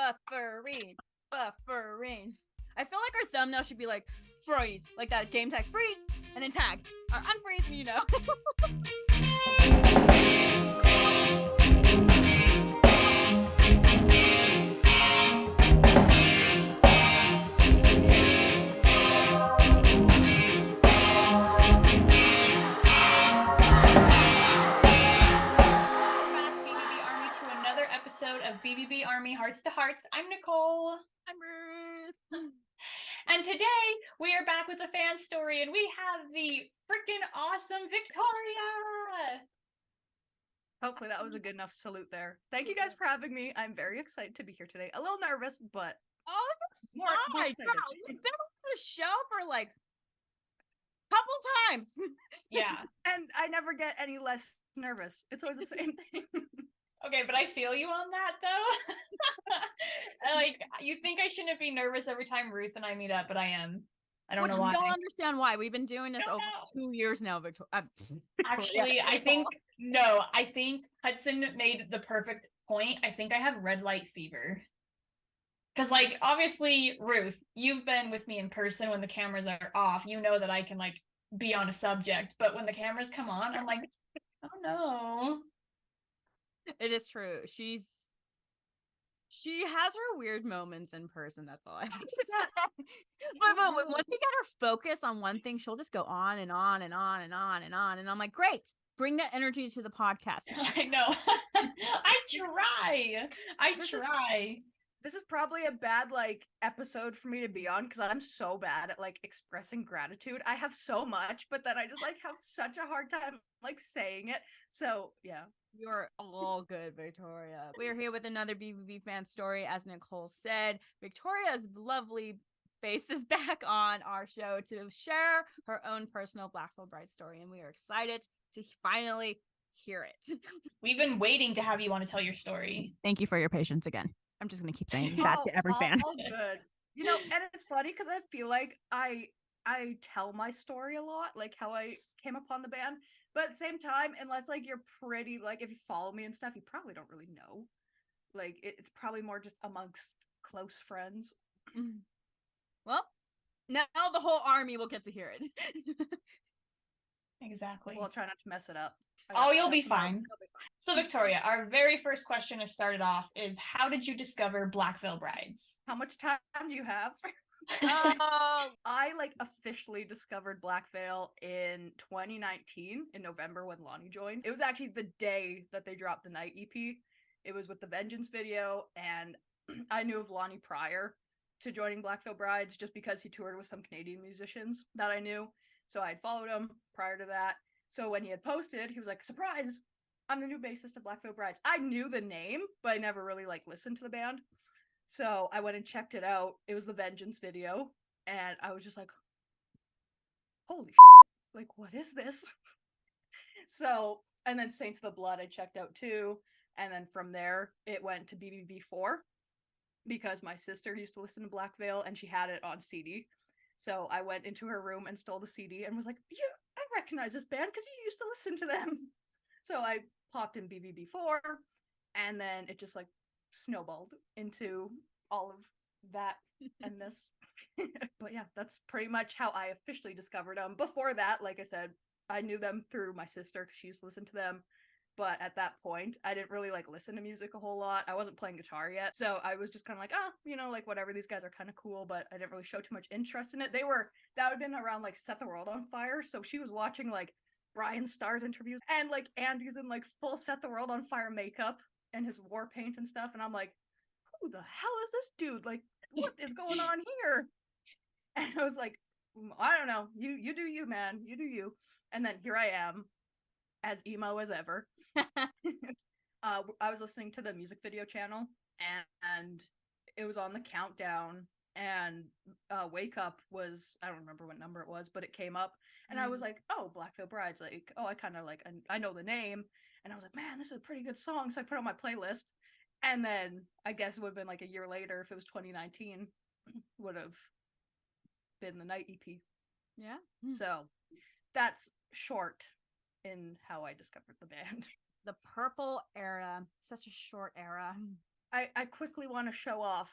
buffering, buffering. I feel like our thumbnail should be like freeze, like that game tag freeze, and then tag or unfreeze, you know. Episode of BVB Army Hearts to Hearts. I'm Nicole. I'm Ruth. And today we are back with a fan story, and we have the freaking awesome Victoria. Hopefully that was a good enough salute there. Thank you guys for having me. I'm very excited to be here today. A little nervous, but more excited. Wow, you've been on the show for like a couple times. Yeah. And I never get any less nervous. It's always the same thing. Okay, but I feel you on that, though. Like, you think I shouldn't be nervous every time Ruth and I meet up, but I am. I don't know why. I don't understand why. We've been doing this over 2 years now, Victoria. Actually, I think Hudson made the perfect point. I think I have red light fever. Because, like, obviously, Ruth, you've been with me in person when the cameras are off. You know that I can, like, be on a subject. But when the cameras come on, I'm like, oh, no. It is true. She has her weird moments in person. That's all I have to say. But once you get her focused on one thing, she'll just go on and on and on and on and on. And I'm like, great, bring that energy to the podcast. I know. I try. This is probably a bad episode for me to be on because I'm so bad at expressing gratitude. I have so much, but then I just have such a hard time saying it. So yeah. You're all good, Victoria. We're here with another BVB fan story. As Nicole said, Victoria's lovely face is back on our show to share her own personal Black Veil Bride story, and we are excited to finally hear it. We've been waiting to have you want to tell your story. Thank you for your patience again. I'm just going to keep saying that to every fan. All good. And it's funny because I feel like I tell my story a lot, like how I came upon the band. But at the same time, unless you're pretty, if you follow me and stuff, you probably don't really know. It's probably more just amongst close friends. Well, now the whole army will get to hear it. Exactly. Well, I'll try not to mess it up. Oh, you'll be fine. So, Victoria, our very first question to start it off is, how did you discover Black Veil Brides? How much time do you have? I officially discovered Black Veil in 2019 in November when Lonnie joined. It was actually the day that they dropped the Night EP. It was with the Vengeance video, and I knew of Lonnie prior to joining Black Veil Brides just because he toured with some Canadian musicians that I knew. So I had followed him prior to that. So when he had posted, he was like, surprise, I'm the new bassist of Black Veil Brides. I knew the name, but I never really listened to the band. So I went and checked it out. It was the Vengeance video, and I was just like, holy shit, what is this? So, and then Saints of the Blood I checked out too, and then from there, it went to BVB4, because my sister used to listen to Black Veil, and she had it on CD. So I went into her room and stole the CD, and was like, I recognize this band, because you used to listen to them. So I popped in BVB4, and then it just snowballed into all of that and this. But yeah, that's pretty much how I officially discovered them. Before that, like I said, I knew them through my sister because she used to listen to them. But at that point, I didn't really listen to music a whole lot. I wasn't playing guitar yet. So I was just kind of whatever, these guys are kind of cool, but I didn't really show too much interest in it. That would have been around Set the World on Fire. So she was watching Brian Starr's interviews, and Andy's in full Set the World on Fire makeup and his war paint and stuff, and I'm like, who the hell is this dude? What is going on here? And I was like, I don't know, you do you, man, you do you. And then here I am, as emo as ever. I was listening to the music video channel, and it was on the countdown, and Wake Up was, I don't remember what number it was, but it came up, and I was like, oh, Black Veil Brides, I kind of I know the name. And I was like, man, this is a pretty good song. So I put it on my playlist. And then I guess it would have been a year later, if it was 2019, would have been the Night EP. Yeah. So that's short in how I discovered the band. The purple era, such a short era. I quickly want to show off.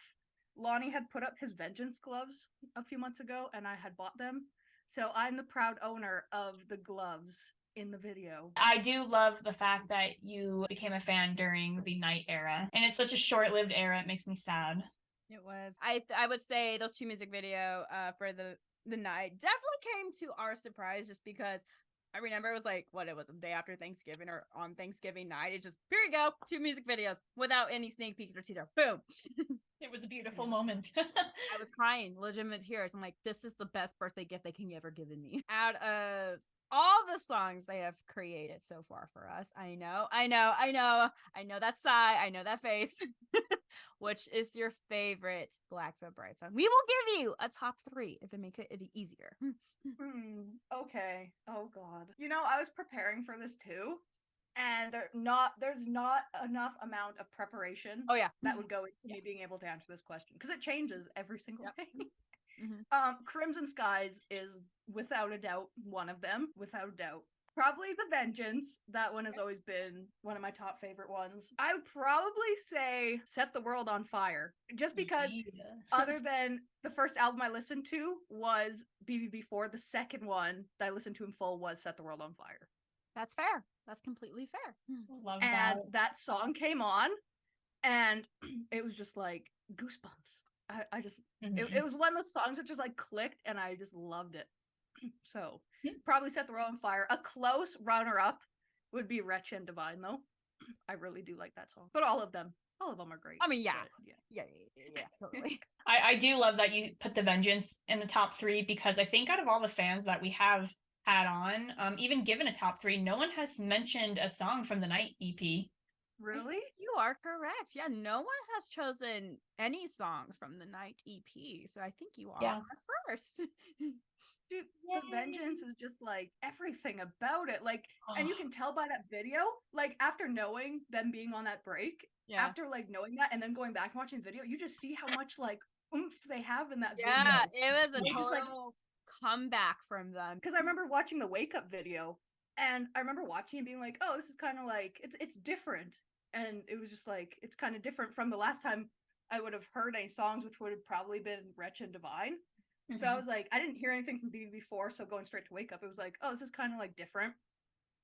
Lonnie had put up his Vengeance gloves a few months ago, and I had bought them. So I'm the proud owner of the gloves in the video. I do love the fact that you became a fan during the Night era, and it's such a short-lived era. It makes me sad. It was. I would say those two music video for the night definitely came to our surprise, just because I remember it was like it was a day after Thanksgiving or on Thanksgiving night. It just, here you go, two music videos without any sneak peeks or teaser. Boom. It was a beautiful moment. I was crying, legitimate tears. I'm like, this is the best birthday gift they can ever given me. Out of all the songs they have created so far for us, I know that sigh, I know that face. Which is your favorite Blackfoot Bride song? We will give you a top 3 if it makes it easier. Okay. Oh God. I was preparing for this too, and there's not enough amount of preparation. Oh yeah, that would go into me being able to answer this question because it changes every single day. Mm-hmm. Crimson Skies is without a doubt one of them. Without a doubt. Probably The Vengeance. That one has always been one of my top favorite ones. I would probably say Set the World on Fire. Just because, other than the first album I listened to was BVB4, the second one that I listened to in full was Set the World on Fire. That's fair. That's completely fair. Love and that song came on, and it was just like goosebumps. I just, it was one of those songs that just like clicked, and I just loved it. So probably Set the World on Fire. A close runner-up would be Wretched and Divine, though. I really do like that song. But all of them are great. I mean, yeah, totally. I do love that you put The Vengeance in the top 3, because I think out of all the fans that we have had on, even given a top 3, no one has mentioned a song from the Night EP. Really? You are correct. Yeah, no one has chosen any songs from the Night EP, so I think you are first. Dude, The Vengeance is just like everything about it. Like, and you can tell by that video, like after knowing them being on that break, after like knowing that and then going back and watching the video, you just see how much like oomph they have in that video. Yeah, it was a total comeback from them. Because I remember watching the Wake Up video, and I remember watching and being like, oh, this is kind of like, it's different. And it was just like, it's kind of different from the last time I would have heard any songs, which would have probably been Wretched and Divine. Mm-hmm. So I was like, I didn't hear anything from BVB4, so going straight to Wake Up, it was like, oh, this is kind of like different,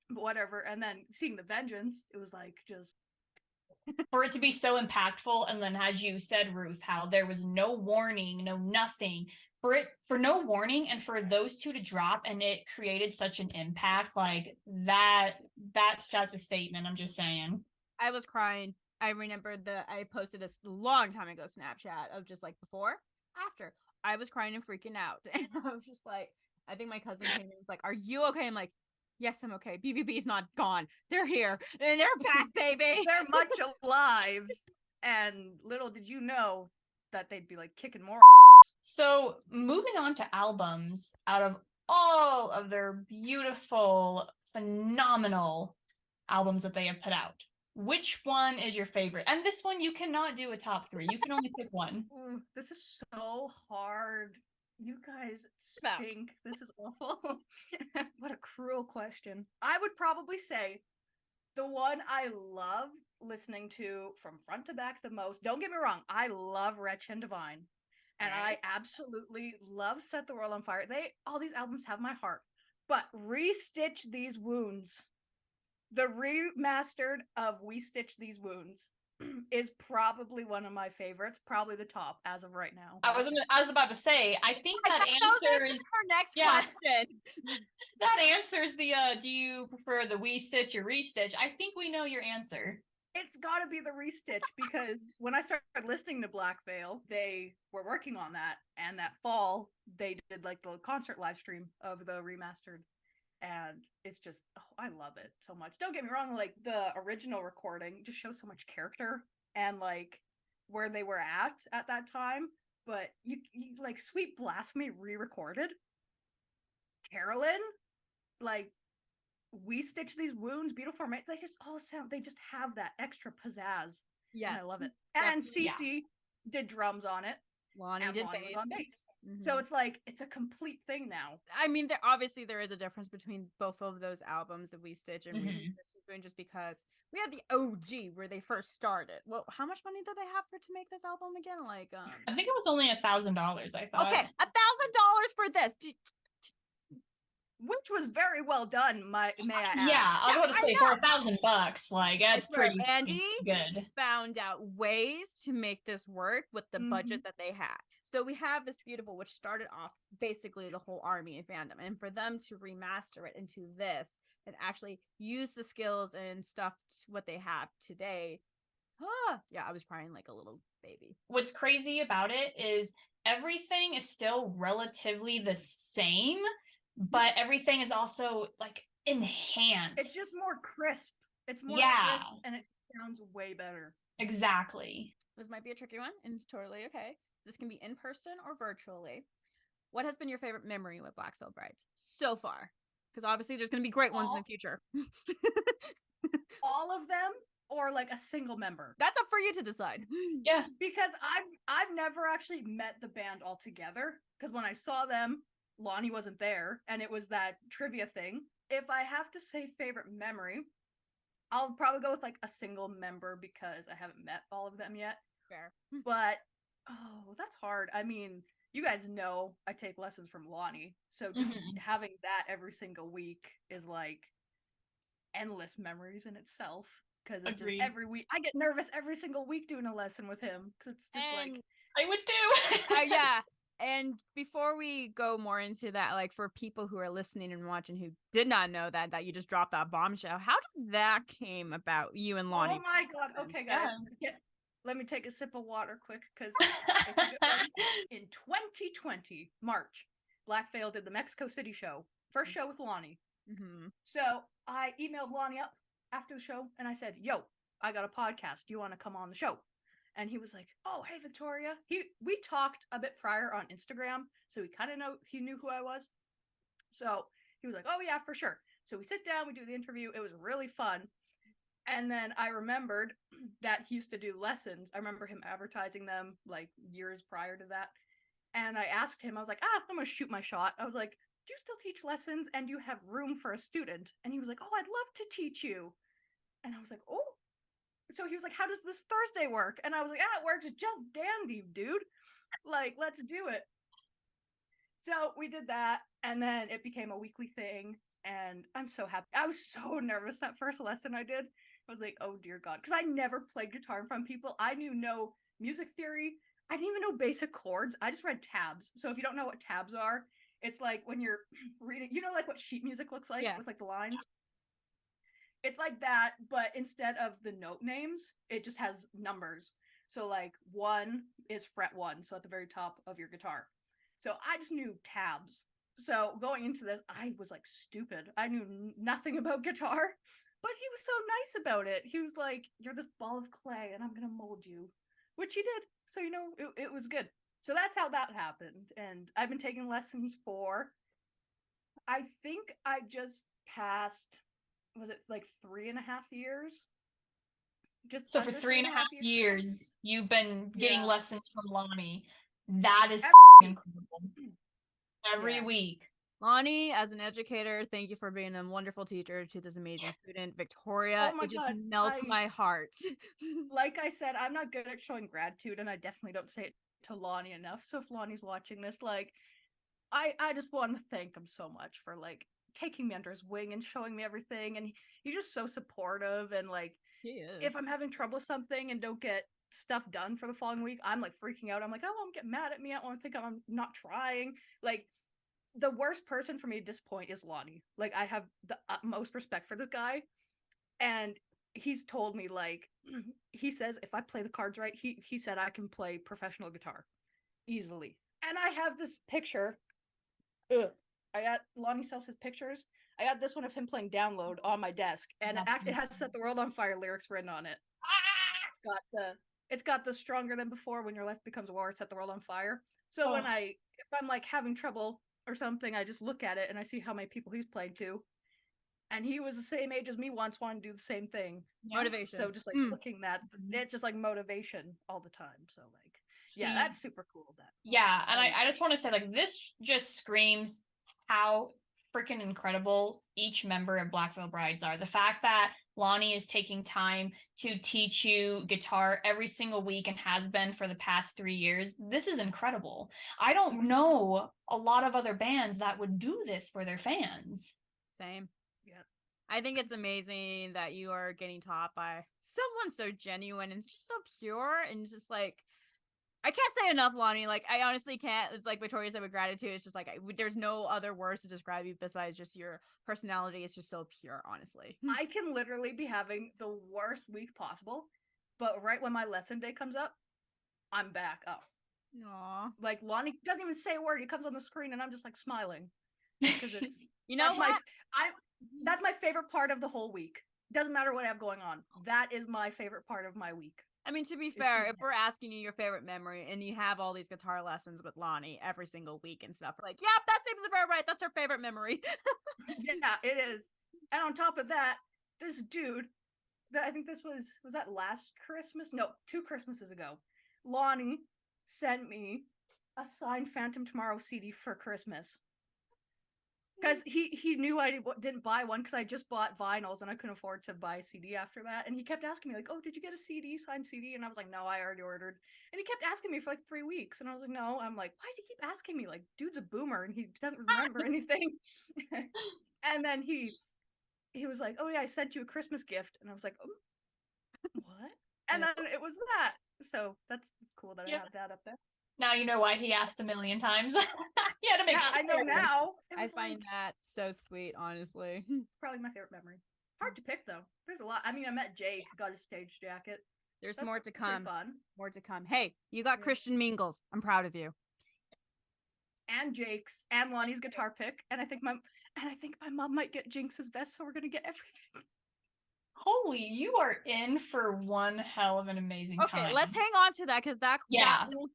but whatever. And then seeing The Vengeance, it was like just for it to be so impactful. And then, as you said, Ruth, how there was no warning, no nothing, for no warning, and for those two to drop, and it created such an impact, like that shouts a statement. I'm just saying. I was crying. I remember I posted a long time ago Snapchat of just like before, after. I was crying and freaking out. And I was just like, I think my cousin came in and was like, are you okay? I'm like, yes, I'm okay. BVB is not gone. They're here. And they're back, baby. They're much alive. And little did you know that they'd be like kicking more. So moving on to albums, out of all of their beautiful, phenomenal albums that they have put out, which one is your favorite? And this one, you cannot do a top 3. You can only pick one. Ooh, this is so hard. You guys stink. This is awful. What a cruel question. I would probably say the one I love listening to from front to back the most. Don't get me wrong. I love Wretched and Divine. And I absolutely love Set the World on Fire. All these albums have my heart. But Restitch These Wounds, the remastered of We Stitch These Wounds, is probably one of my favorites, probably the top as of right now. I was about to say, I think that answers her next question. That answers the do you prefer the We Stitch or Restitch? I think we know your answer. It's got to be the Restitch, because when I started listening to Black Veil, they were working on that, and that fall they did like the concert live stream of the remastered, and it's just, I love it so much. Don't get me wrong, like the original recording just shows so much character and like where they were at that time, but you like Sweet Blasphemy re-recorded, Carolyn, like We Stitch These Wounds, Beautiful Remains, they just all sound, they just have that extra pizzazz. Yes, I love it. And Cece did drums on it, Lonnie and did Lonnie was on bass. So it's like it's a complete thing now. I mean, there is a difference between both of those albums that we stitch and she's doing, just because we had the OG where they first started. Well, how much money did they have to make this album again? Like, I think it was only $1,000. I thought. Okay, $1,000 for this. Which was very well done, may I add. Yeah, I was about to say for $1,000, like that's pretty Andy good. Found out ways to make this work with the budget that they had. So we have this beautiful, which started off basically the whole army and fandom, and for them to remaster it into this and actually use the skills and stuff what they have today. Yeah, I was crying like a little baby. What's crazy about it is everything is still relatively the same, but everything is also like enhanced. It's just more crisp. It's more crisp and it sounds way better. Exactly. This might be a tricky one, and it's totally okay. This can be in person or virtually. What has been your favorite memory with Black Veil Brides so far? Because obviously there's going to be great ones in the future. All of them, or like a single member? That's up for you to decide. Yeah. Because I've never actually met the band all together. Because when I saw them, Lonnie wasn't there, and it was that trivia thing. If I have to say favorite memory, I'll probably go with like a single member because I haven't met all of them yet. Fair. But that's hard. I mean, you guys know I take lessons from Lonnie, so just having that every single week is like endless memories in itself. Because it's just every week I get nervous every single week doing a lesson with him. Because it's just like I would too. Yeah. And before we go more into that, like for people who are listening and watching who did not know that you just dropped that bombshell, how did that came about, you and Lonnie? Oh my god. Okay, guys. Yeah. Let me take a sip of water quick, because in 2020, March, Black Veil did the Mexico City show. First show with Lonnie. So I emailed Lonnie up after the show and I said, yo, I got a podcast. Do you want to come on the show? And he was like, oh, hey, Victoria. We talked a bit prior on Instagram, so he knew who I was. So he was like, oh, yeah, for sure. So we sit down, we do the interview. It was really fun. And then I remembered that he used to do lessons. I remember him advertising them like years prior to that. And I asked him, I was like, I'm going to shoot my shot. I was like, do you still teach lessons and do you have room for a student? And he was like, oh, I'd love to teach you. And I was like, oh. So he was like, how does this Thursday work? And I was like, it works just dandy, dude. Like, let's do it. So we did that, and then it became a weekly thing, and I'm so happy. I was so nervous that first lesson I did. I was like, oh, dear God, because I never played guitar in front of people. I knew no music theory. I didn't even know basic chords. I just read tabs. So if you don't know what tabs are, it's like when you're reading, you know, like what sheet music looks like with like the lines? It's like that, but instead of the note names, it just has numbers. So like 1 is fret 1, so at the very top of your guitar. So I just knew tabs. So going into this, I was like stupid. I knew nothing about guitar, but he was so nice about it. He was like, you're this ball of clay and I'm going to mold you, which he did. So, you know, it was good. So that's how that happened. And I've been taking lessons for, I think I just passed, was it like 3.5 years? Just so for 3.5 years, you've been getting lessons from Lonnie. That is incredible. Every week. Lonnie, as an educator, thank you for being a wonderful teacher to this amazing student. Victoria, it just melts my heart. Like I said, I'm not good at showing gratitude, and I definitely don't say it to Lonnie enough. So if Lonnie's watching this, like, I just want to thank him so much for like taking me under his wing and showing me everything. And he's just so supportive. And like, if I'm having trouble with something and don't get stuff done for the following week, I'm like freaking out. I'm like, I won't get mad at me. I won't think I'm not trying. Like, the worst person for me to disappoint is Lonnie. Like, I have the utmost respect for this guy. And he's told me, like, he says if I play the cards right, he said I can play professional guitar easily. And I have this picture. I got Lonnie sells his pictures. I got this one of him playing Download on my desk, and it has Set the World on Fire lyrics written on it. It's got the stronger than before, when your life becomes a war, set the world on fire. So if I'm like having trouble or something, I just look at it and I see how many people he's played to. And he was the same age as me once, wanted to do the same thing. Motivation. So just like looking that, it's just like motivation all the time. So like, Yeah, that's super cool. Yeah, and I just want to say, like, this just screams how freaking incredible each member of Black Veil Brides are. The fact that Lonnie is taking time to teach you guitar every single week and has been for the past 3 years, this is incredible. I don't know a lot of other bands that would do this for their fans. Same. Yeah. I think it's amazing that you are getting taught by someone so genuine and just so pure and just like, I can't say enough, Lonnie. Like, I honestly can't. It's like Victoria said with gratitude. It's just like, there's no other words to describe you besides just your personality. It's just so pure, honestly. I can literally be having the worst week possible, but right when my lesson day comes up, I'm back up. Aww. Like, Lonnie doesn't even say a word. He comes on the screen and I'm just like smiling. Because it's, you know what? That's my favorite part of the whole week. Doesn't matter what I have going on. That is my favorite part of my week. I mean, to be fair, if we're asking you your favorite memory and you have all these guitar lessons with Lonnie every single week and stuff, like, yeah, that seems about right. That's her favorite memory. Yeah, it is. And on top of that, this dude, I think this was that last Christmas? No, 2 Christmases ago. Lonnie sent me a signed Phantom Tomorrow CD for Christmas. Because he knew I didn't buy one because I just bought vinyls and I couldn't afford to buy a CD after that. And he kept asking me, like, oh, did you get a CD, signed CD? And I was like, no, I already ordered. And he kept asking me for like 3 weeks. And I was like, no. I'm like, why does he keep asking me? Like, dude's a boomer and he doesn't remember anything. And then he was like, oh, yeah, I sent you a Christmas gift. And I was like, oh, what? And then it was that. So that's cool that I have that up there. Now you know why he asked a million times. He had to make sure. I know now. I find that so sweet, honestly. Probably my favorite memory. Hard to pick though. There's a lot. I mean, I met Jake, got his stage jacket. There's more to come. Fun. More to come. Hey, you got Christian Mingles. I'm proud of you. And Jake's and Lonnie's guitar pick. And I think my mom might get Jinx's vest, so we're gonna get everything. Holy, you are in for one hell of an amazing time. Okay, let's hang on to that because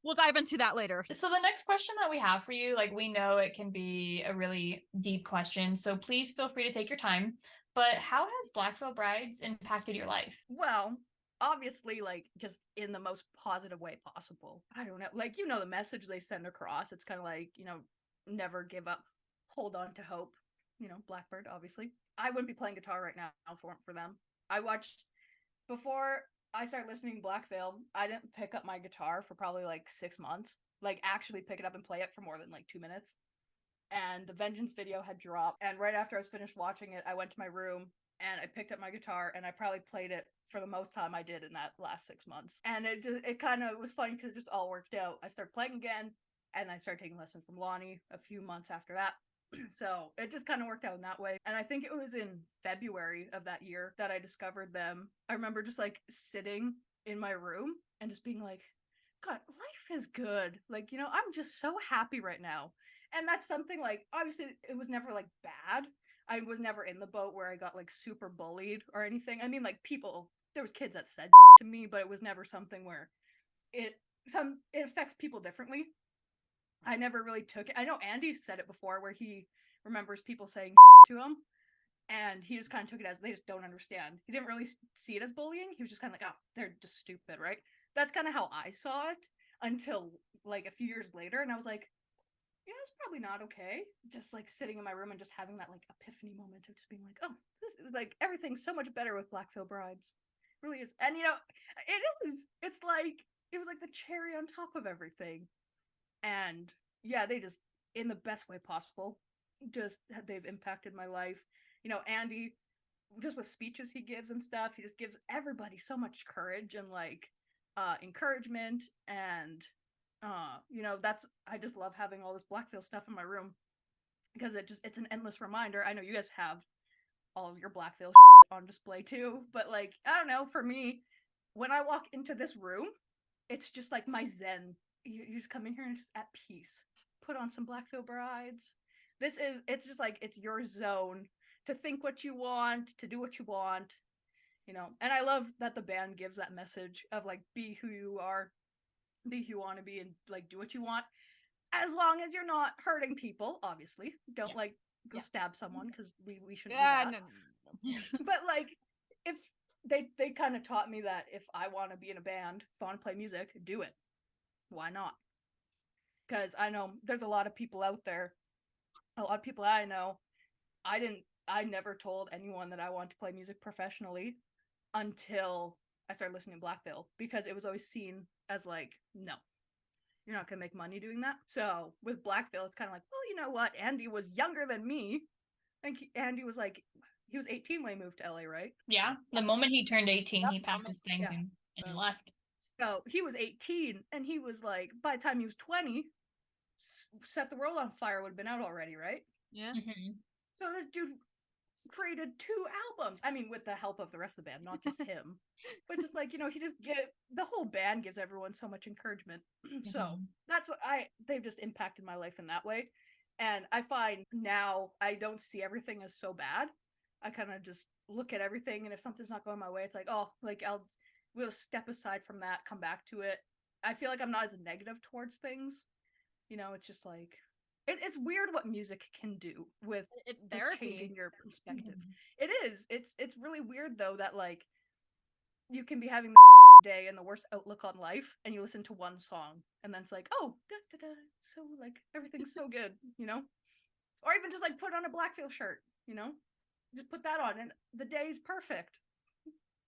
we'll dive into that later. So the next question that we have for you, like, we know it can be a really deep question, so please feel free to take your time. But how has Black Veil Brides impacted your life? Well, obviously, like, just in the most positive way possible. I don't know, like, you know, the message they send across. It's kind of like, you know, never give up, hold on to hope. You know, Blackbird, obviously. I wouldn't be playing guitar right now for them. I watched, before I started listening to Black Veil, I didn't pick up my guitar for probably like 6 months. Like, actually pick it up and play it for more than like 2 minutes. And the Vengeance video had dropped. And right after I was finished watching it, I went to my room and I picked up my guitar and I probably played it for the most time I did in that last 6 months. And it kind of was funny because it just all worked out. I started playing again and I started taking lessons from Lonnie a few months after that. So it just kind of worked out in that way. And I think it was in February of that year that I discovered them. I remember just like sitting in my room and just being like, God, life is good. Like, you know, I'm just so happy right now. And that's something like, obviously it was never like bad. I was never in the boat where I got like super bullied or anything. I mean, like, people, there was kids that said to me, but it was never something where it affects people differently. I never really took it. I know Andy said it before where he remembers people saying to him and he just kind of took it as they just don't understand. He didn't really see it as bullying. He was just kind of like, oh, they're just stupid, right? That's kind of how I saw it until like a few years later. And I was like, you know, it's probably not okay. Just like sitting in my room and just having that like epiphany moment of just being like, oh, this is like, everything's so much better with Black Veil Brides. It really is. And you know, it is. It's like, it was like the cherry on top of everything. And yeah, they just, in the best way possible, just they've impacted my life. You know, Andy, just with speeches he gives and stuff, he just gives everybody so much courage and like encouragement. And you know, I just love having all this Black Veil stuff in my room because it's an endless reminder. I know you guys have all of your Black Veil on display too, but like, I don't know, for me, when I walk into this room, it's just like my zen. You just come in here and just at peace. Put on some Black Veil Brides. It's just like, it's your zone to think what you want, to do what you want, you know. And I love that the band gives that message of like, be who you are, be who you want to be, and like do what you want, as long as you're not hurting people. Obviously, don't like go stab someone because we shouldn't do that. No. But like, if they kind of taught me that if I want to be in a band, if I want to play music, do it. why not? Because I know there's a lot of people out there, a lot of people I know. I never told anyone that I wanted to play music professionally until I started listening to Black Veil, because it was always seen as like, no, you're not gonna make money doing that. So with Black Veil, it's kind of like, well, you know what? Andy was younger than me. I think Andy was like, he was 18 when he moved to LA, right? Yeah. The moment he turned 18, Yep. he packed his things Yeah. and left. So he was 18, and he was like, by the time he was 20, Set the World on Fire would have been out already, right? Yeah. Mm-hmm. So this dude created 2 albums. I mean, with the help of the rest of the band, not just him. But just like, he just the whole band gives everyone so much encouragement. So that's what they've just impacted my life in that way. And I find now I don't see everything as so bad. I kind of just look at everything, and if something's not going my way, it's like, oh, like we'll step aside from that, come back to it. I feel like I'm not as negative towards things. It's just like it's weird what music can do with therapy. changing your perspective. It is. It's really weird though that like you can be having the day and the worst outlook on life, and you listen to one song, and then it's like, oh, da, da, da, so like everything's so good, or even just like put on a Black Veil shirt, just put that on, and the day's perfect.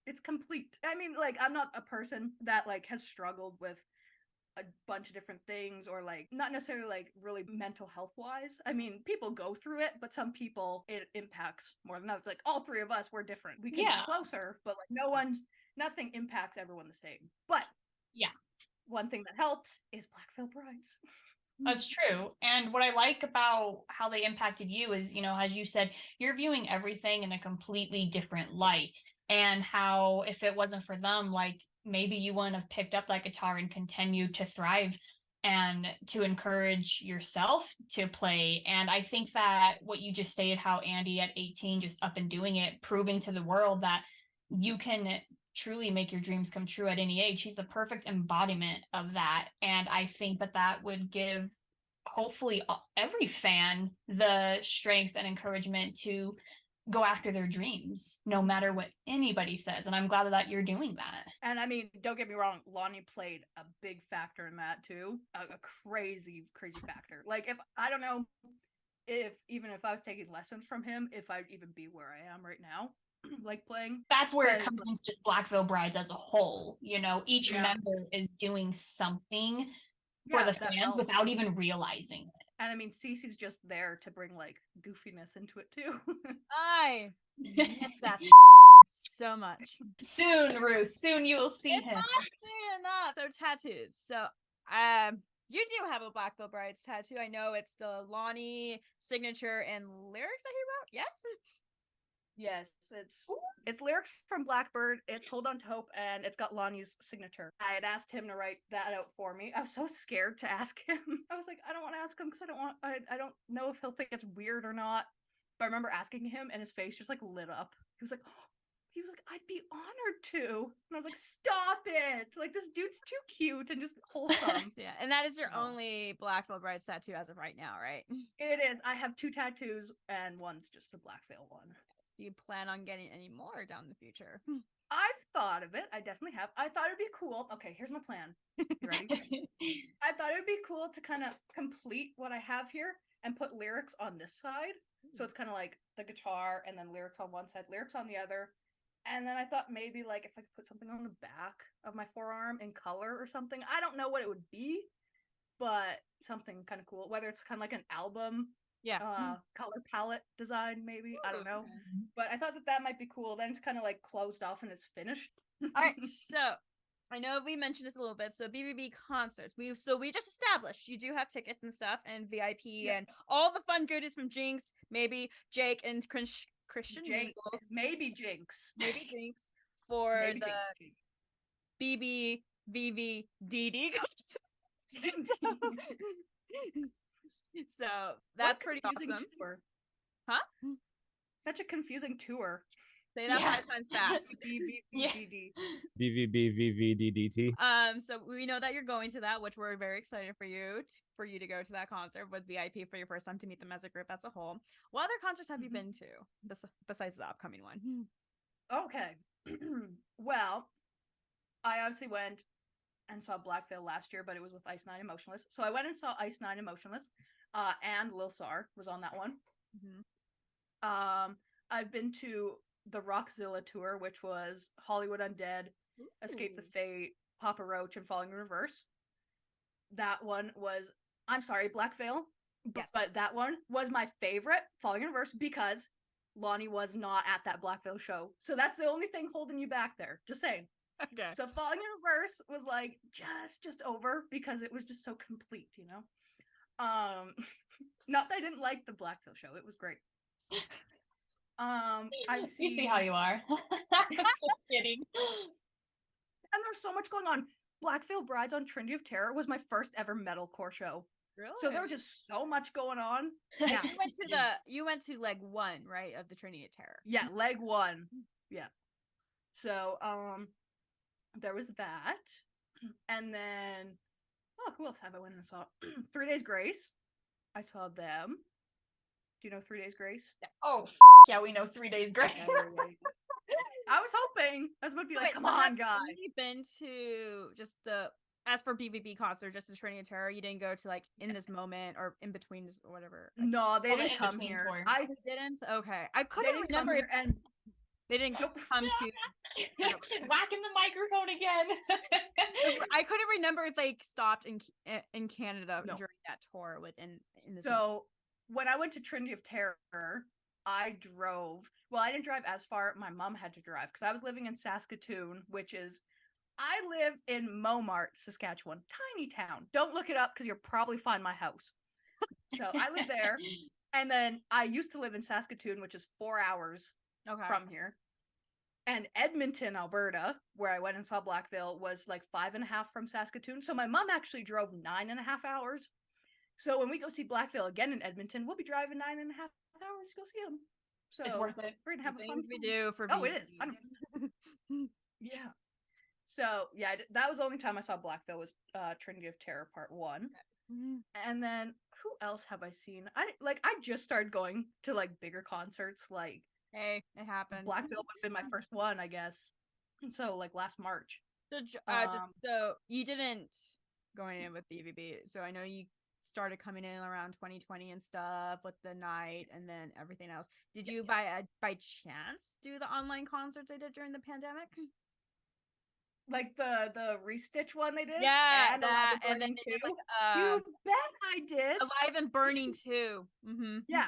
It's complete. I mean, like, I'm not a person that like has struggled with a bunch of different things, or like not necessarily like really mental health wise. I mean, people go through it, but some people it impacts more than others. Like all 3 of us, we're different. We can be closer, but like nothing impacts everyone the same. But yeah, one thing that helps is Black Veil Brides. That's true. And what I like about how they impacted you is, as you said, you're viewing everything in a completely different light. And how if it wasn't for them, like maybe you wouldn't have picked up that guitar and continued to thrive and to encourage yourself to play. And I think that what you just stated, how Andy at 18 just up and doing it, proving to the world that you can truly make your dreams come true at any age. He's the perfect embodiment of that. And I think that would give hopefully every fan the strength and encouragement to go after their dreams, no matter what anybody says. And I'm glad that you're doing that. And I mean, don't get me wrong, Lonnie played a big factor in that too. A crazy, crazy factor. Like, if I don't know even if I was taking lessons from him, if I'd even be where I am right now, like playing. That's where it comes into just Black Veil Brides as a whole. Each member is doing something for the fans without even realizing it. And I mean, Cece's just there to bring like goofiness into it too. I miss that so much. Soon, Ruth. Soon you will see him. Not soon enough. So tattoos. So you do have a Black Veil Brides tattoo. I know it's the Lonnie signature and lyrics that he wrote. Yes. Yes, it's lyrics from Blackbird. It's Hold On to Hope, and it's got Lonnie's signature. I had asked him to write that out for me. I was so scared to ask him. I was like, I don't want to ask him because I don't know if he'll think it's weird or not. But I remember asking him, and his face just like lit up. He was like, I'd be honored to. And I was like, stop it. Like, this dude's too cute and just wholesome. Yeah. And that is your only Black Veil Brides tattoo as of right now, right? It is. I have 2 tattoos, and one's just a Black Veil one. Do you plan on getting any more down the future? I've thought of it. I definitely have. I thought it'd be cool. Okay, here's my plan. You ready? I thought it'd be cool to kind of complete what I have here and put lyrics on this side. So it's kind of like the guitar and then lyrics on one side, lyrics on the other. And then I thought maybe like if I could put something on the back of my forearm in color or something. I don't know what it would be, but something kind of cool. Whether it's kind of like an album color palette design, maybe. I don't know. But I thought that might be cool. Then it's kind of like closed off and it's finished. All right. So I know we mentioned this a little bit. So BVB concerts. We just established you do have tickets and stuff and VIP and all the fun goodies from Jinx, maybe Jake and Christian Mingles. Maybe Jinx. Maybe Jinx for maybe the BBVVDD concert. So that's pretty awesome. Tour. Huh? Such a confusing tour. Say that 5 times fast. BVBVVDDT. So we know that you're going to that, which we're very excited for you to go to that concert with VIP for your first time to meet them as a group as a whole. What other concerts have you been to besides the upcoming one? Okay. Well, I obviously went and saw Black Veil last year, but it was with Ice Nine and Motionless. So I went and saw Ice Nine and Motionless, and Lil Sar was on that one. I've been to the Rockzilla tour, which was Hollywood Undead, Escape the Fate, Papa Roach, and Falling in Reverse. That one was, I'm sorry, Black Veil, but that one was my favorite, Falling in Reverse, because Lonnie was not at that Black Veil show. So that's the only thing holding you back there. Just saying. Okay. So Falling in Reverse was like just over because it was just so complete, you know? Not that I didn't like the Black Veil show. It was great. I've seen... You see how you are. Just kidding. And there's so much going on. Black Veil Brides on Trinity of Terror was my first ever metalcore show. Really? So there was just so much going on. Yeah. You went to leg 1, right, of the Trinity of Terror. Yeah, leg 1. Yeah. So there was that. And then who else have I went and saw? 3 Days Grace. I saw them. Do you know 3 Days Grace? Yes. Oh, yeah, we know 3 Days Grace. I was hoping this would be like, come on, guys. You've been to just as for BVB concert, just the Trinity of Terror. You didn't go to like In This Moment or In Between this or whatever. Like, no, they didn't come here. They didn't. Okay, I couldn't remember if they didn't come to. She's whacking the microphone again. I couldn't remember if they stopped in Canada during that tour within In This. So when I went to Trinity of Terror, I drove. Well, I didn't drive as far. My mom had to drive because I was living in Saskatoon, which is, I live in Momart, Saskatchewan, tiny town. Don't look it up because you'll probably find my house. So I live there. And then I used to live in Saskatoon, which is 4 hours from here. And Edmonton, Alberta, where I went and saw Black Veil, was like 5.5 from Saskatoon. So my mom actually drove 9.5 hours. So when we go see Black Veil again in Edmonton, we'll be driving 9.5 hours to go see him. So it's worth it. We're gonna have things we do for. Oh, it is. Yeah. So yeah, that was the only time I saw Black Veil was Trinity of Terror Part 1. And then who else have I seen? I just started going to like bigger concerts. Like, hey, it happens. Black Veil would have been my first one, I guess. So like last March. So so you didn't go in with BVB. So I know you started coming in around 2020 and stuff with the night and then everything else. Did you by chance do the online concerts they did during the pandemic? Like the Restitch one they did? Yeah, and then they did like, you bet I did. Alive and Burning too. Mm-hmm. Yeah.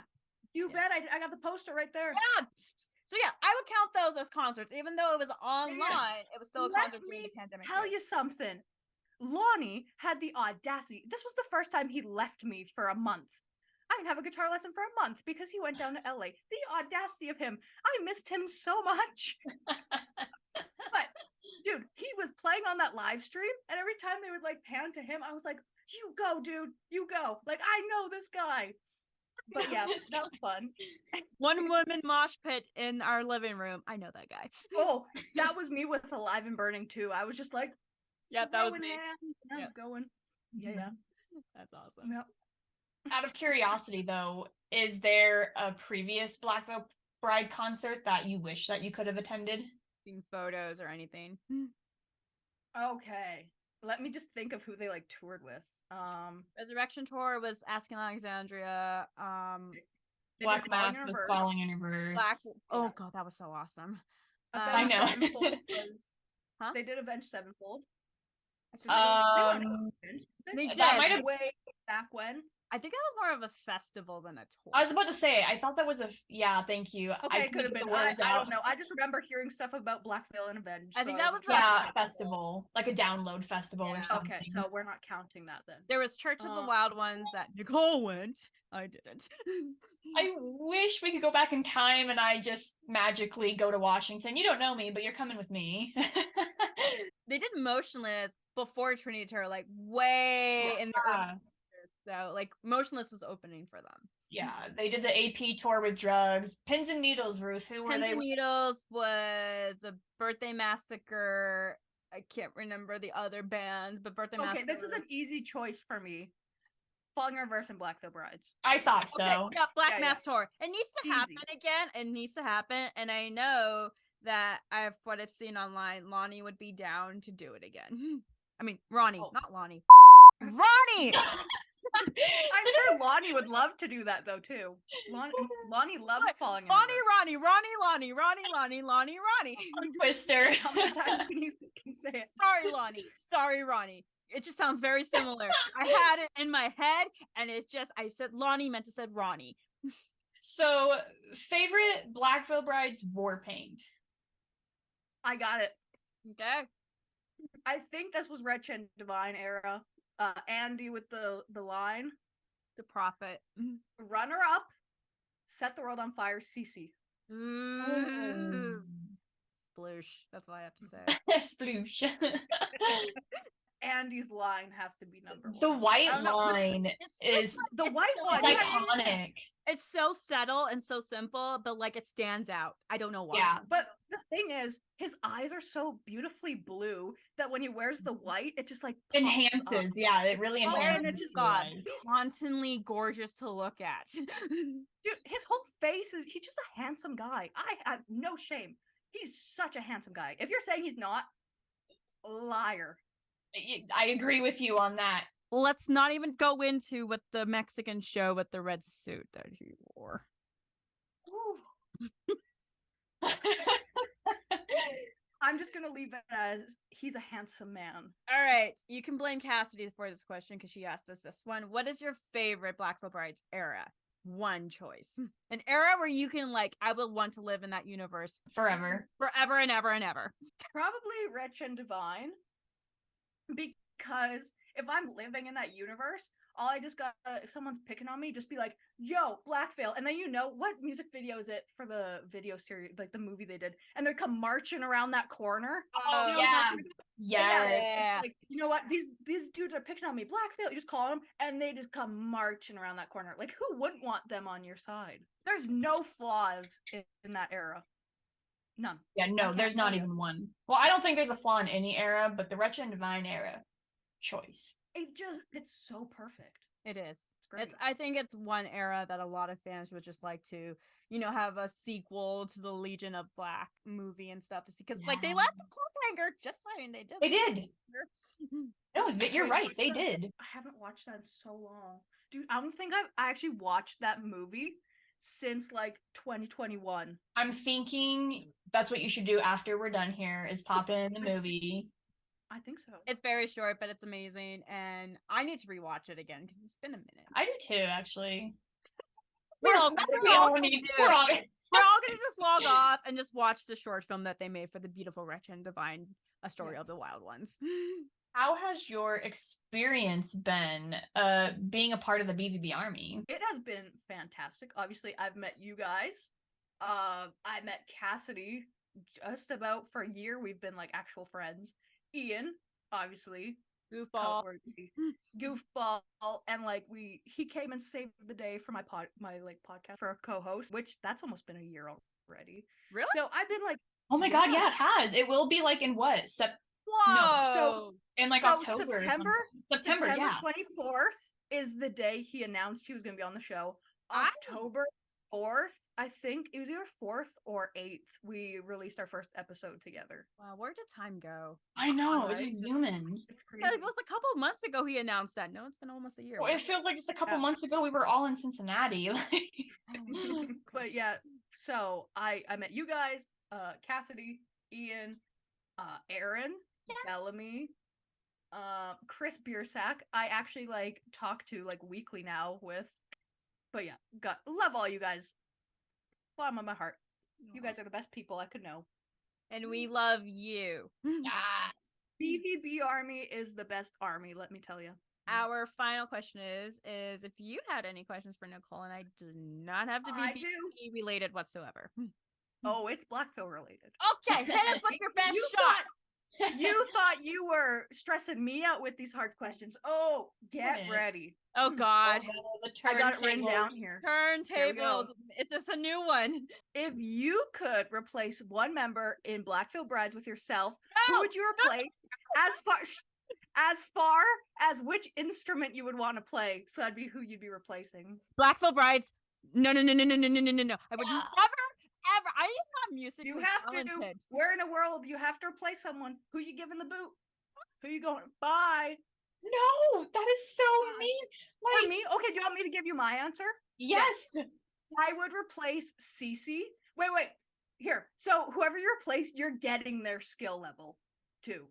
You bet I got the poster right there. Yeah. So yeah, I would count those as concerts. Even though it was online, it was still a concert during the pandemic. Tell you something. Lonnie had the audacity. This was the first time he left me for a month. I didn't have a guitar lesson for a month because he went down to LA. The audacity of him. I missed him so much. But, dude, he was playing on that live stream, and every time they would, like, pan to him, I was like, you go, dude. You go. Like, I know this guy. But, yeah, that was fun. One woman mosh pit in our living room. I know that guy. Oh, that was me with Alive and Burning, too. I was just like, yeah, that was me. I was going. Yeah. That's awesome. Yep. Out of curiosity, though, is there a previous Black Veil Bride concert that you wish that you could have attended? Seen photos or anything? Okay. Let me just think of who they like toured with. Resurrection Tour was Asking Alexandria. Black Mass was Falling in Reverse. Oh god, that was so awesome. I know. Huh? They did Avenged Sevenfold. They did. That might have way back when. I think that was more of a festival than a tour. I was about to say, I thought that was thank you. Okay, it could have been. I don't know. I just remember hearing stuff about Black Veil and Avenged. I think that was a festival, like a download festival or something. Okay, so we're not counting that then. There was Church of the Wild Ones that Nicole went. I didn't. I wish we could go back in time and I just magically go to Washington. You don't know me, but you're coming with me. They did Motionless before Trinity Terror, like way in the early years. So like Motionless was opening for them. Yeah, they did the AP tour with Drugs. Pins and Needles, Ruth. Who were they? Pins and Needles was a Birthday Massacre. I can't remember the other bands, but Birthday Massacre. Okay, this is an easy choice for me. Falling in Reverse and Black Veil Brides. I thought so. Okay, yeah, Black Mass Tour. It needs to happen again. It needs to happen. And I know that what I've seen online, Lonnie would be down to do it again. I mean, Ronnie, Oh. not Lonnie. Ronnie! I'm sure Lonnie would love to do that though too. Lonnie loves falling in Lonnie, reverse. Ronnie. Tongue twister. How many times can say it? Sorry, Ronnie. It just sounds very similar. I had it in my head, and I said Lonnie, meant to said Ronnie. So, favorite Black Veil Brides war paint? I got it. Okay. I think this was Wretch and Divine era. Andy with the line. The Prophet. Runner up, set the world on fire, Cece. Ooh. Sploosh. That's all I have to say. Sploosh. Andy's line has to be number one. The white I don't know. line is the white one. iconic. It's so subtle and so simple, but like it stands out. I don't know why. Yeah. But the thing is, his eyes are so beautifully blue that when he wears the white, it just like pops Enhances. up. Yeah, it really Oh, enhances. and it just- your God, eyes. constantly gorgeous to look at. Dude, his whole face he's just a handsome guy. I have no shame. He's such a handsome guy. If you're saying he's not, liar. I agree with you on that. Let's not even go into what the Mexican show with the red suit that he wore. I'm just gonna leave it as he's a handsome man. All right, you can blame Cassidy for this question because she asked us this one. What is your favorite Black Veil Brides era? One choice. An era where you can I would want to live in that universe Forever and ever and ever. Probably Wretch and Divine. Because if I'm living in that universe, all I just got, if someone's picking on me, just be like, yo, Black Veil. And then what music video is it for the video series, like the movie they did? And they come marching around that corner. Oh, You know what I'm talking about? Yeah. Like, you know what? These dudes are picking on me. Black Veil. You just call them, and they just come marching around that corner. Like, who wouldn't want them on your side? There's no flaws in that era. None. Yeah, no, there's not even one. Well, I don't think there's a flaw in any era, but the Wretched and Divine era, choice. It's so perfect. It is. Great. I think it's one era that a lot of fans would just like to, have a sequel to the Legion of Black movie and stuff to see. Because they left the cliffhanger. Just saying, they did. They did. No, you're Wait, right. They did. I haven't watched that in so long, dude. I don't think I actually watched that movie since 2021. I'm thinking that's what you should do after we're done here is pop in the movie. I think so. It's very short, but it's amazing, and I need to rewatch it again because it's been a minute. I do too, actually. We're all gonna just log off and just watch the short film that they made for the beautiful Wretch and Divine, A Story of the Wild Ones. How has your experience been being a part of the BVB Army? It has been fantastic. Obviously, I've met you guys. I met Cassidy just about for a year. We've been actual friends. Ian, obviously. Goofball. Goofball. And he came and saved the day for my podcast for a co-host, which that's almost been a year already. Really? So I've been oh my god, yeah, it has. It will be in what? Whoa. No, so in October. September, yeah. 24th is the day he announced he was going to be on the show. October 4th, I think it was either 4th or 8th. We released our first episode together. Wow, where did time go? I know, Right? it's just zooming. It's crazy. It was a couple months ago he announced that. No, it's been almost a year. Well, it feels like just a couple months ago we were all in Cincinnati. But yeah, so I met you guys, Cassidy, Ian, Aaron, Bellamy, Chris Biersack. I actually talk to weekly now with. But yeah, love all you guys. Bottom of my heart. You guys are the best people I could know. And we love you. Yes. BVB Army is the best army, let me tell you. Our final question is if you had any questions for Nicole, and I do not have to be BVB related whatsoever. Oh, it's Black Veil related. Okay, hit us with your best shot. You thought you were stressing me out with these hard questions. Oh, get ready. Oh God. I got it written down here. Turntables. Is this a new one? If you could replace one member in Black Veil Brides with yourself, who would you replace? As far as which instrument you would want to play, so that'd be who you'd be replacing. Black Veil Brides. No. I would never, ever. I am not musically You have talented. to. We're in a world. You have to replace someone. Who you giving the boot? Who you going? Bye. No, that is so mean. For Like, me, okay, do you want me to give you my answer? yes. I would replace Cece. Wait. Here. So whoever you replace, you're getting their skill level too.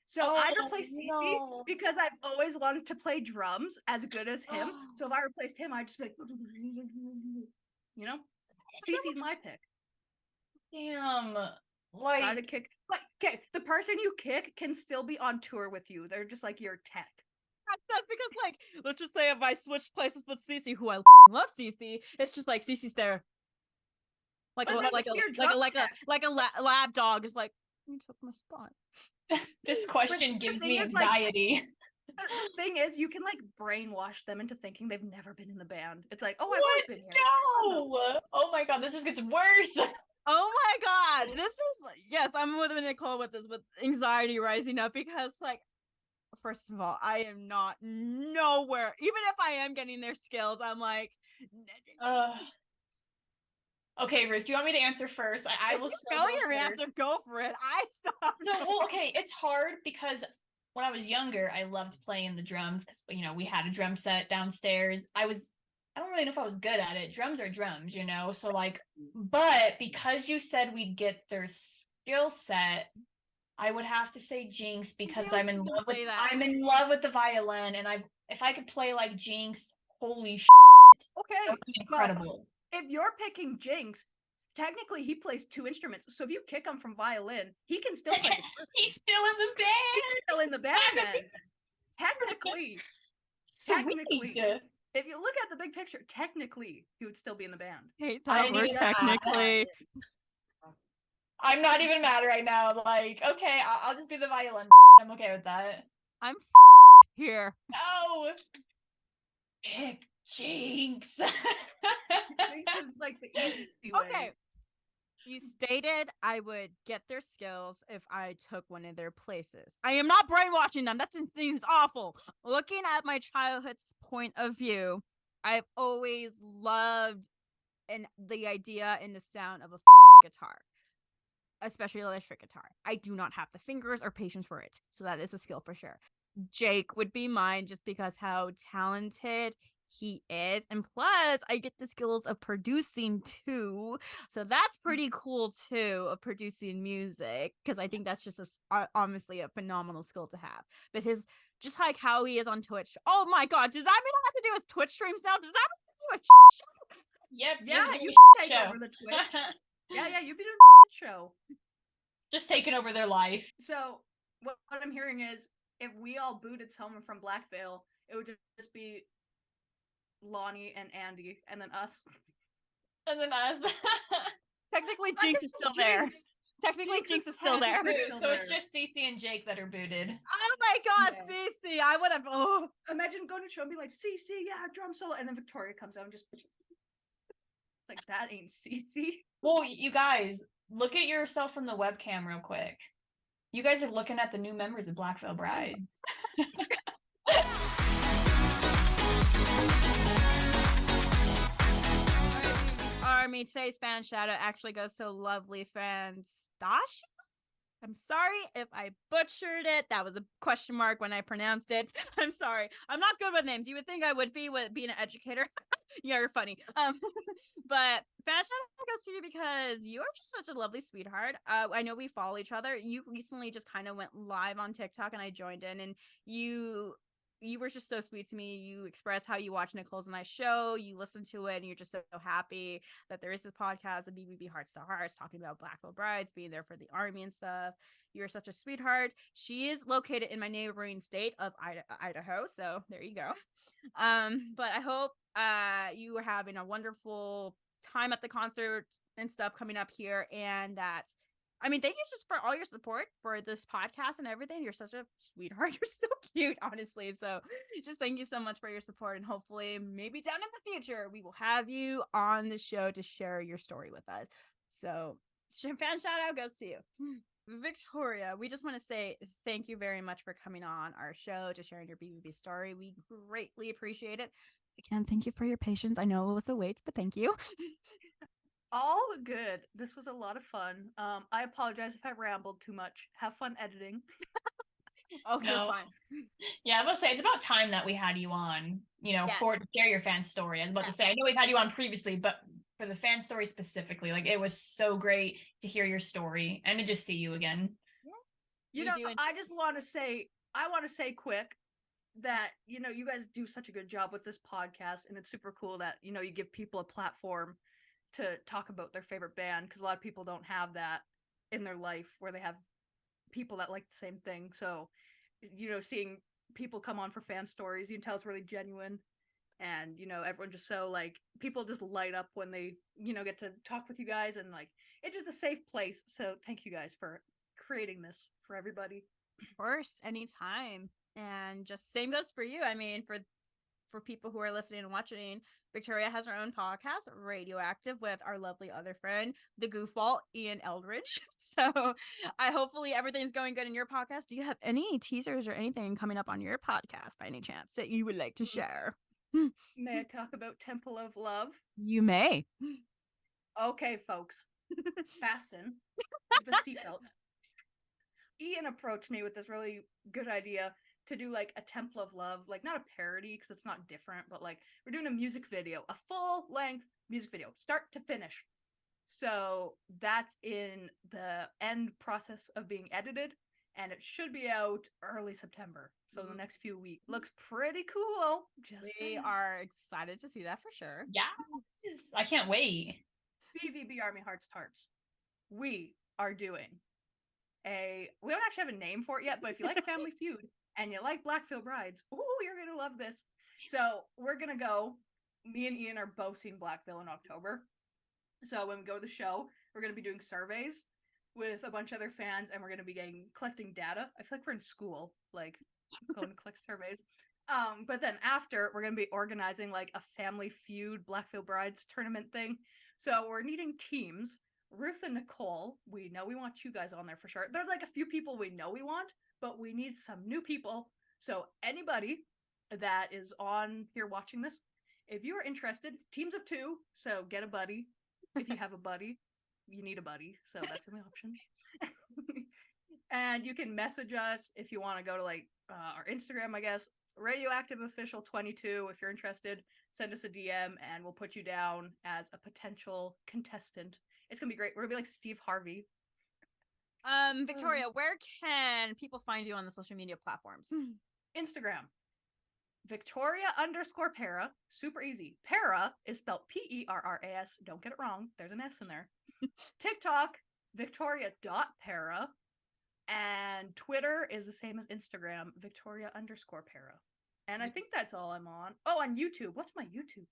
So I'd replace Cece no. because I've always wanted to play drums as good as him. So if I replaced him, I'd just be like, you know, Cece's my pick. Damn. Try to Like, kick. But okay, the person you kick can still be on tour with you. They're just like your tech. That's because, like, let's just say if I switch places with Cece, who I love Cece, it's just like Cece's there, like But then your drum tech. a lab dog is like, you took my spot. this question But the gives thing me is, like, anxiety. the thing is, you can like brainwash them into thinking they've never been in the band. It's like, oh, I've What? always been here. No. Oh my god, this just gets worse. Oh my god, this is, yes, I'm with Nicole with this, with anxiety rising up, because, like, first of all, I am not nowhere. Even if I am getting their skills, I'm like, Okay, Ruth, do you want me to answer first? I will go your answer, go for it. I stop. So, well, okay, it's hard because when I was younger, I loved playing the drums because, you know, we had a drum set downstairs. I don't really know if I was good at it. Drums are drums, you know? So, like, but because you said we'd get their skill set, I would have to say Jinx because I'm in love with the violin, and if I could play like Jinx, holy shit, Okay, that would be incredible. If you're picking Jinx, technically he plays 2 instruments. So if you kick him from violin, he can still play. He's still in the band. He's still in the band then. Technically. If you look at the big picture, technically he would still be in the band. Hate that word, technically. I'm not even mad right now. Like, okay, I'll just be the violin. I'm okay with that. I'm here. No! Pick Jinx! Jinx is like the easy way. Okay. You stated I would get their skills if I took one of their places. I am not brainwashing them. That seems awful. Looking at my childhood's point of view, I've always loved the idea and the sound of a guitar, especially electric guitar. I do not have the fingers or patience for it, so that is a skill for sure. Jake would be mine just because how talented he is, and plus I get the skills of producing too, so that's pretty cool too, of producing music, because I think that's just honestly a phenomenal skill to have. But his, just like how he is on Twitch, oh my god, does that mean I have to do his Twitch streams now? Does that mean I do a show? Yep. Yeah, you take over the Twitch. Yeah, you be doing a show. Just taking over their life. So what I'm hearing is, if we all booted someone from Black Veil, it would just be Lonnie and Andy, and then us. And then us. Technically, Jinx is still there. Technically, Jinx is still there. So it's just Cece and Jake that are booted. Oh my god, yeah. Cece! I would have. Oh, imagine going to a show and be like, Cece, yeah, drum solo, and then Victoria comes out and just like, that ain't Cece. Well, you guys, look at yourself from the webcam real quick. You guys are looking at the new members of Black Veil Brides. Army, today's fan shout out actually goes to lovely fan Stasia. I'm sorry if I butchered it. That was a question mark when I pronounced it. I'm sorry. I'm not good with names. You would think I would be with being an educator. Yeah, you're funny. But fan shout out goes to you because you are just such a lovely sweetheart. I know we follow each other. You recently just kind of went live on TikTok and I joined in, and you were just so sweet to me. You express how you watch Nicole's and I show, you listen to it, and you're just so happy that there is this podcast, the BVB Hearts to Hearts, talking about Black Veil Brides, being there for the Army and stuff. You're such a sweetheart. She is located in my neighboring state of Idaho, so there you go. But I hope you are having a wonderful time at the concert and stuff coming up here, and that, I mean, thank you just for all your support for this podcast and everything. You're such a sweetheart. You're so cute, honestly. So just thank you so much for your support. And hopefully maybe down in the future, we will have you on the show to share your story with us. So fan shout out goes to you. Victoria, we just want to say thank you very much for coming on our show to sharing your BVB story. We greatly appreciate it. Again, thank you for your patience. I know it was a wait, but thank you. All good. This was a lot of fun. I apologize if I rambled too much. Have fun editing. Okay, No. fine. Yeah, I was say it's about time that we had you on, Yes. for to share your fan story. I was about to say, I know we've had you on previously, but for the fan story specifically, like it was so great to hear your story and to just see you again. Yeah. I just want to say quick that, you guys do such a good job with this podcast, and it's super cool that, you give people a platform to talk about their favorite band, because a lot of people don't have that in their life where they have people that like the same thing. So, seeing people come on for fan stories, you can tell it's really genuine. And, everyone just so people just light up when they, get to talk with you guys, and it's just a safe place. So thank you guys for creating this for everybody. Of course, anytime. And just same goes for you. I mean, for people who are listening and watching, Victoria has her own podcast, Radioactive, with our lovely other friend, the goofball Ian Eldridge. So hopefully everything's going good in your podcast. Do you have any teasers or anything coming up on your podcast by any chance that you would like to share? May I talk about Temple of Love? You may. Okay, folks. Fasten the seatbelt. Ian approached me with this really good idea to do a Temple of Love, not a parody because it's not different, but we're doing a music video, a full-length music video, start to finish. So that's in the end process of being edited, and it should be out early September. So the next few weeks. Looks pretty cool. We are excited to see that for sure. Yeah, I can't wait. BVB Army Hearts Tarts. We are doing we don't actually have a name for it yet, but if you like Family Feud and you like Blackfield Brides, you're gonna love this. So we're gonna go. Me and Ian are both seeing Blackville in October. So when we go to the show, we're gonna be doing surveys with a bunch of other fans, and we're gonna be collecting data. I feel like we're in school, going to collect surveys. But then after, we're gonna be organizing a Family Feud Blackfield Brides tournament thing. So we're needing teams. Ruth and Nicole, we know we want you guys on there for sure. There's a few people we know we want, but we need some new people. So anybody that is on here watching this, if you are interested, teams of 2, so get a buddy. If you have a buddy, you need a buddy, so that's the only option. And you can message us if you want to go to our Instagram, I guess, RadioActive Official 22. If you're interested, send us a DM and we'll put you down as a potential contestant. It's gonna be great. We're gonna be like Steve Harvey. Victoria, where can people find you on the social media platforms? Instagram, Victoria_Para. Super easy. Para is spelled Perras. Don't get it wrong. There's an S in there. TikTok, Victoria.para. And Twitter is the same as Instagram, Victoria_Para. And I think that's all I'm on. Oh, on YouTube. What's my YouTube?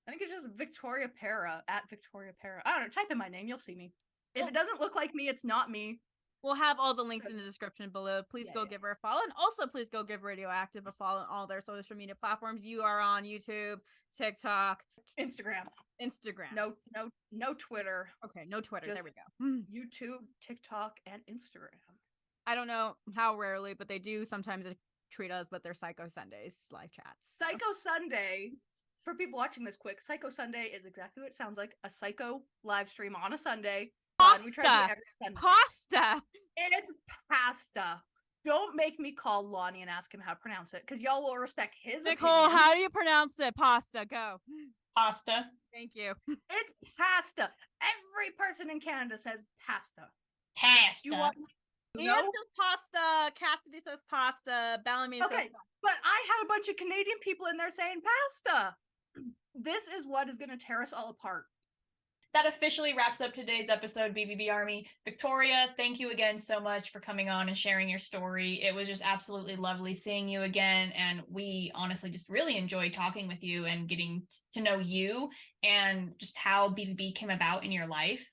I think it's just Victoria Para, at Victoria Para. I don't know. Type in my name. You'll see me. If it doesn't look like me, it's not me. We'll have all the links in the description below. Please go give her a follow. And also, please go give Radioactive a follow on all their social media platforms. You are on YouTube, TikTok, Instagram. No Twitter. Okay, no Twitter. Just there we go. YouTube, TikTok, and Instagram. I don't know how rarely, but they do sometimes treat us with their Psycho Sundays live chats. Psycho Sunday, for people watching this quick, Psycho Sunday is exactly what it sounds like. A psycho live stream on a Sunday. Pasta. We try to do it every Sunday. Pasta. It's pasta. Don't make me call Lonnie and ask him how to pronounce it, because y'all will respect his Nicole, opinion. how do you pronounce it? Pasta. Go. Pasta. Thank you. It's pasta. Every person in Canada says pasta. Pasta. You want Ian says pasta. Cassidy says pasta. Bellamy says pasta. But I had a bunch of Canadian people in there saying pasta. This is what is going to tear us all apart. That officially wraps up today's episode, BVB Army. Victoria, thank you again so much for coming on and sharing your story. It was just absolutely lovely seeing you again, and we honestly just really enjoyed talking with you and getting to know you and just how BVB came about in your life.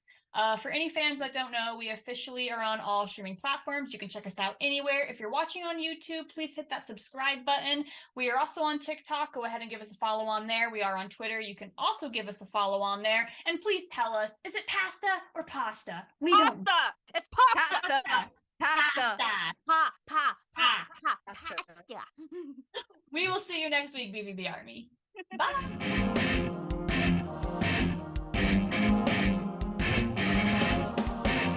For any fans that don't know, we officially are on all streaming platforms. You can check us out anywhere. If you're watching on YouTube, please hit that subscribe button. We are also on TikTok. Go ahead and give us a follow on there. We are on Twitter. You can also give us a follow on there. And please tell us, is it pasta or pasta? Pasta. It's pasta. Pasta. Pasta. We will see you next week, BVB Army. Bye.